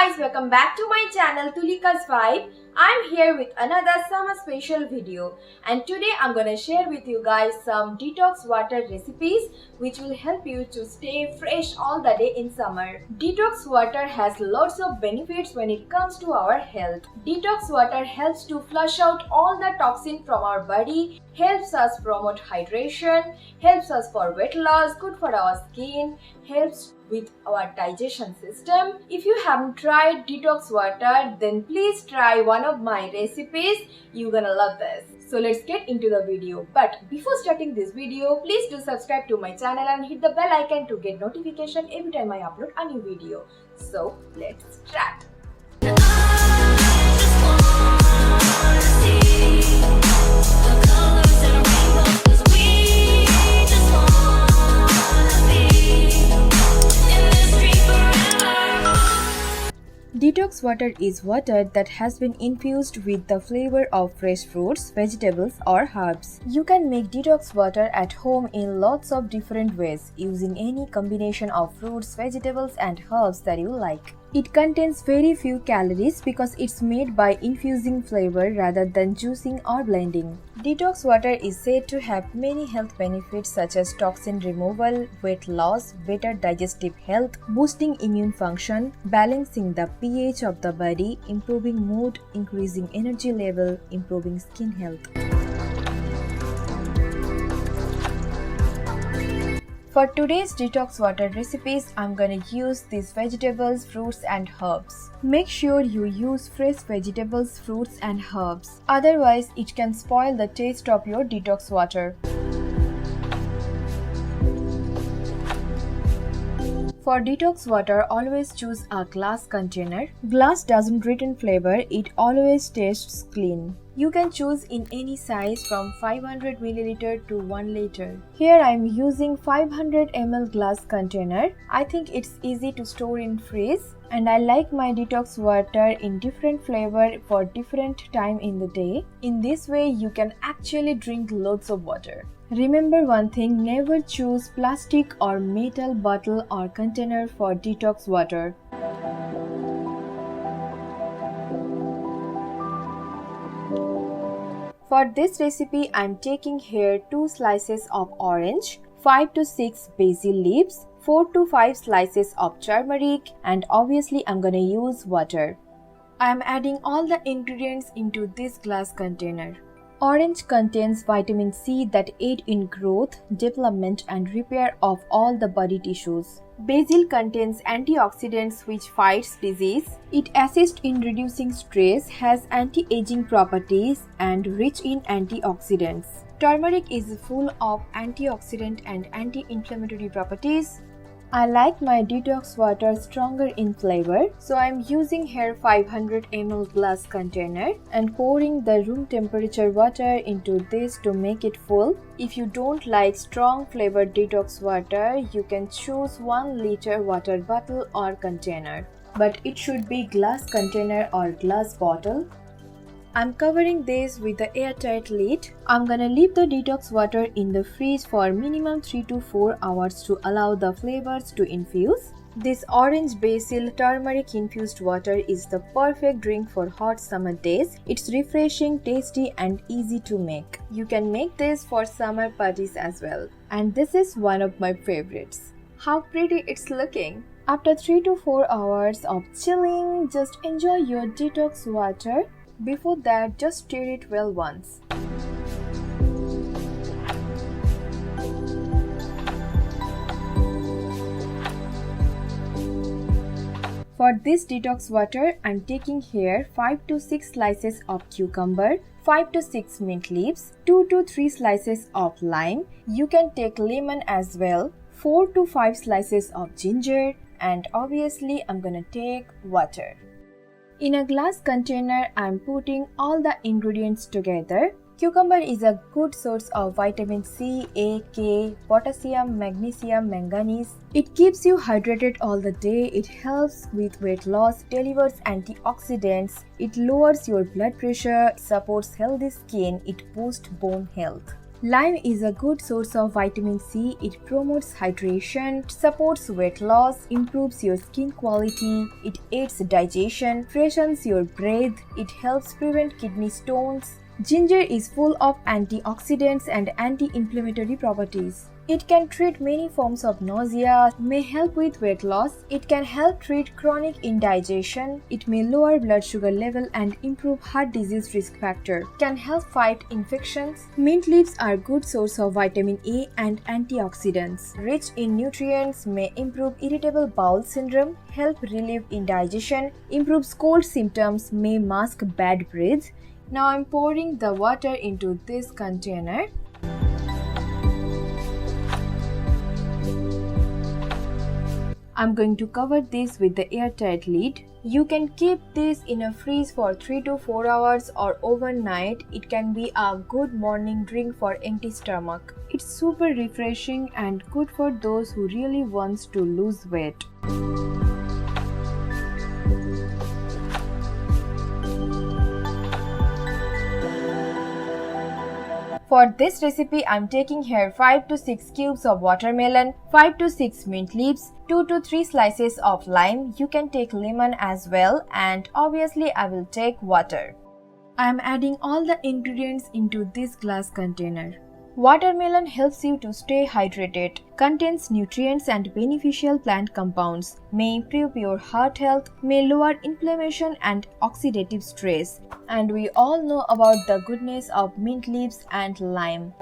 guys, welcome back to my channel Tulika's Vibe. I'm here with another summer special video, and today I'm gonna share with you guys some detox water recipes which will help you to stay fresh all the day in summer. Detox water has lots of benefits when it comes to our health. Detox water helps to flush out all the toxin from our body, helps us promote hydration, helps us for weight loss, good for our skin, helps with our digestion system. If you haven't tried detox water, then please try one of my recipes. You're gonna love this. So let's get into the video. But before starting this video, please do subscribe to my channel and hit the bell icon to get notification every time I upload a new video. So let's start. Detox water is water that has been infused with the flavor of fresh fruits, vegetables or herbs. You can make detox water at home in lots of different ways using any combination of fruits, vegetables and herbs that you like. It contains very few calories because it's made by infusing flavor rather than juicing or blending. Detox water is said to have many health benefits such as toxin removal, weight loss, better digestive health, boosting immune function, balancing the pH of the body, improving mood, increasing energy level, improving skin health. For today's detox water recipes, I'm gonna use these vegetables, fruits and herbs. Make sure you use fresh vegetables, fruits and herbs. Otherwise, it can spoil the taste of your detox water. For detox water, always choose a glass container. Glass doesn't retain flavor, it always tastes clean. You can choose in any size from 500 ml to 1 liter. Here I am using 500 ml glass container. I think it's easy to store in fridge, and I like my detox water in different flavor for different time in the day. In this way you can actually drink loads of water. Remember one thing, never choose plastic or metal bottle or container for detox water. For this recipe, I am taking here 2 slices of orange, 5 to 6 basil leaves, 4 to 5 slices of turmeric, and obviously I am gonna use water. I am adding all the ingredients into this glass container. Orange contains vitamin C that aid in growth, development and repair of all the body tissues. Basil contains antioxidants which fights disease. It assists in reducing stress, has anti-aging properties and rich in antioxidants. Turmeric is full of antioxidant and anti-inflammatory properties. I like my detox water stronger in flavor, so I am using here 500 ml glass container and pouring the room temperature water into this to make it full. If you don't like strong flavored detox water, you can choose 1 liter water bottle or container, but it should be glass container or glass bottle. I'm covering this with the airtight lid. I'm gonna leave the detox water in the fridge for minimum 3 to 4 hours to allow the flavors to infuse. This orange basil turmeric infused water is the perfect drink for hot summer days. It's refreshing, tasty and easy to make. You can make this for summer parties as well. And this is one of my favorites. How pretty it's looking! After 3 to 4 hours of chilling, just enjoy your detox water. Before that, just stir it well once. For this detox water, I'm taking here 5 to 6 slices of cucumber, 5 to 6 mint leaves, 2 to 3 slices of lime. You can take lemon as well, 4 to 5 slices of ginger, and obviously I'm gonna take water. In a glass container, I am putting all the ingredients together. Cucumber is a good source of vitamin C, A, K, potassium, magnesium, manganese. It keeps you hydrated all the day. It helps with weight loss, delivers antioxidants. It lowers your blood pressure, supports healthy skin. It boosts bone health. Lime is a good source of vitamin C. It promotes hydration, supports weight loss, improves your skin quality, it aids digestion, freshens your breath, it helps prevent kidney stones. Ginger is full of antioxidants and anti-inflammatory properties. It can treat many forms of nausea, may help with weight loss, it can help treat chronic indigestion, it may lower blood sugar level and improve heart disease risk factor, can help fight infections. Mint leaves are good source of vitamin A and antioxidants. Rich in nutrients, may improve irritable bowel syndrome, help relieve indigestion, improves cold symptoms, may mask bad breath. Now I'm pouring the water into this container. I'm going to cover this with the airtight lid. You can keep this in a freeze for 3 to 4 hours or overnight. It can be a good morning drink for empty stomach. It's super refreshing and good for those who really wants to lose weight. For this recipe, I'm taking here 5 to 6 cubes of watermelon, 5 to 6 mint leaves, 2 to 3 slices of lime. You can take lemon as well, and obviously I will take water. I'm adding all the ingredients into this glass container. Watermelon helps you to stay hydrated, contains nutrients and beneficial plant compounds, may improve your heart health, may lower inflammation and oxidative stress. And we all know about the goodness of mint leaves and lime.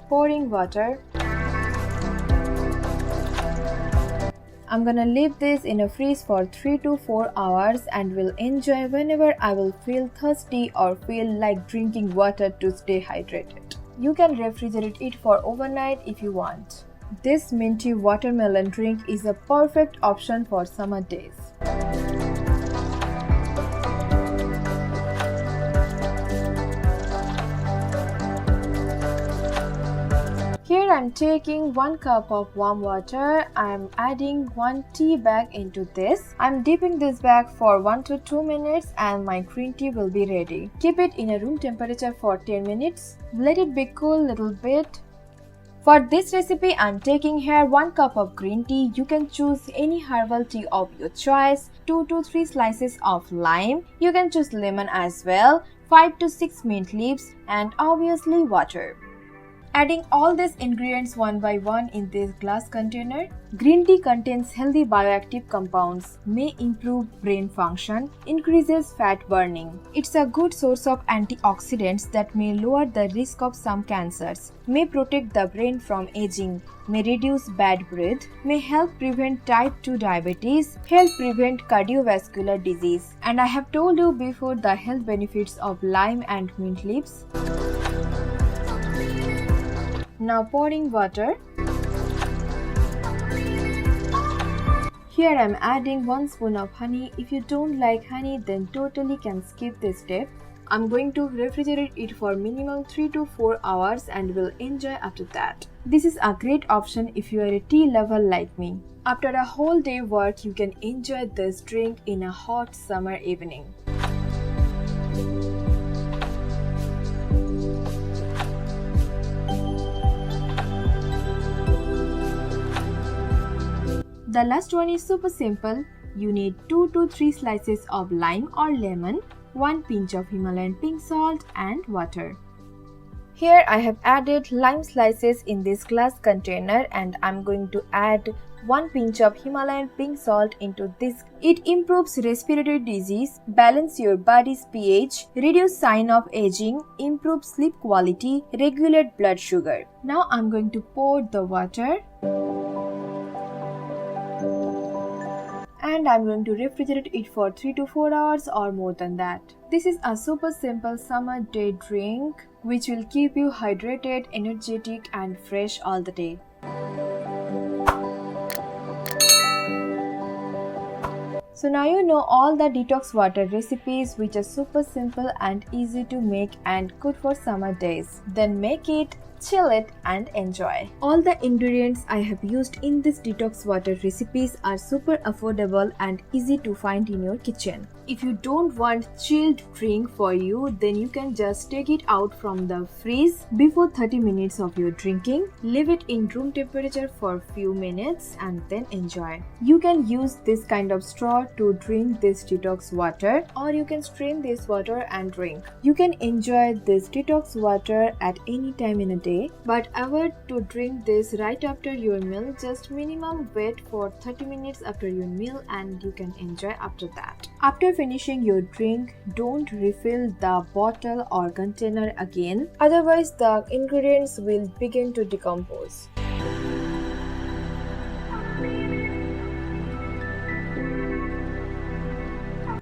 Pouring water. I'm gonna leave this in a freeze for 3 to 4 hours and will enjoy whenever I will feel thirsty or feel like drinking water to stay hydrated. You can refrigerate it for overnight if you want. This minty watermelon drink is a perfect option for summer days. Here I'm taking 1 cup of warm water. I'm adding 1 tea bag into this. I'm dipping this bag for 1 to 2 minutes and my green tea will be ready. Keep it in a room temperature for 10 minutes. Let it be cool little bit. For this recipe, I'm taking here 1 cup of green tea. You can choose any herbal tea of your choice. 2 to 3 slices of lime. You can choose lemon as well. 5 to 6 mint leaves and obviously water. Adding all these ingredients one by one in this glass container. Green tea contains healthy bioactive compounds, may improve brain function, increases fat burning. It's a good source of antioxidants that may lower the risk of some cancers, may protect the brain from aging, may reduce bad breath, may help prevent type 2 diabetes, help prevent cardiovascular disease. And I have told you before the health benefits of lime and mint leaves. Now pouring water. Here I am adding 1 spoon of honey. If you don't like honey, then totally can skip this step. I'm going to refrigerate it for minimum 3 to 4 hours and will enjoy after that. This is a great option if you are a tea lover like me. After a whole day work, you can enjoy this drink in a hot summer evening. The last one is super simple. You need 2 to 3 slices of lime or lemon, 1 pinch of Himalayan pink salt and water. Here I have added lime slices in this glass container and I'm going to add 1 pinch of Himalayan pink salt into this. It improves respiratory disease, balance your body's pH, reduce sign of aging, improve sleep quality, regulate blood sugar. Now I'm going to pour the water. And I'm going to refrigerate it for 3 to 4 hours or more than that. This is a super simple summer day drink which will keep you hydrated, energetic and fresh all the day. So now you know all the detox water recipes which are super simple and easy to make and good for summer days. Then make it, chill it and enjoy. All the ingredients I have used in this detox water recipes are super affordable and easy to find in your kitchen. If you don't want chilled drink for you, then you can just take it out from the fridge before 30 minutes of your drinking. Leave it in room temperature for few minutes and then enjoy. You can use this kind of straw to drink this detox water, or you can strain this water and drink. You can enjoy this detox water at any time in a day, but avoid to drink this right after your meal. Just minimum wait for 30 minutes after your meal and you can enjoy after that. After finishing your drink, don't refill the bottle or container again, otherwise the ingredients will begin to decompose.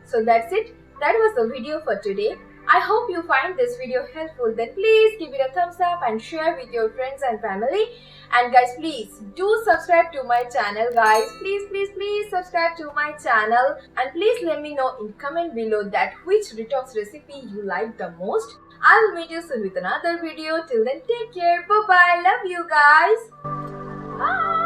So that's it. That was the video for today. I hope you find this video helpful. Then please give it a thumbs up and share with your friends and family. And guys, please do subscribe to my channel, guys. Please subscribe to my channel. And please let me know in comment below that which detox recipe you like the most. I will meet you soon with another video. Till then, take care. Bye-bye. Love you guys. Bye.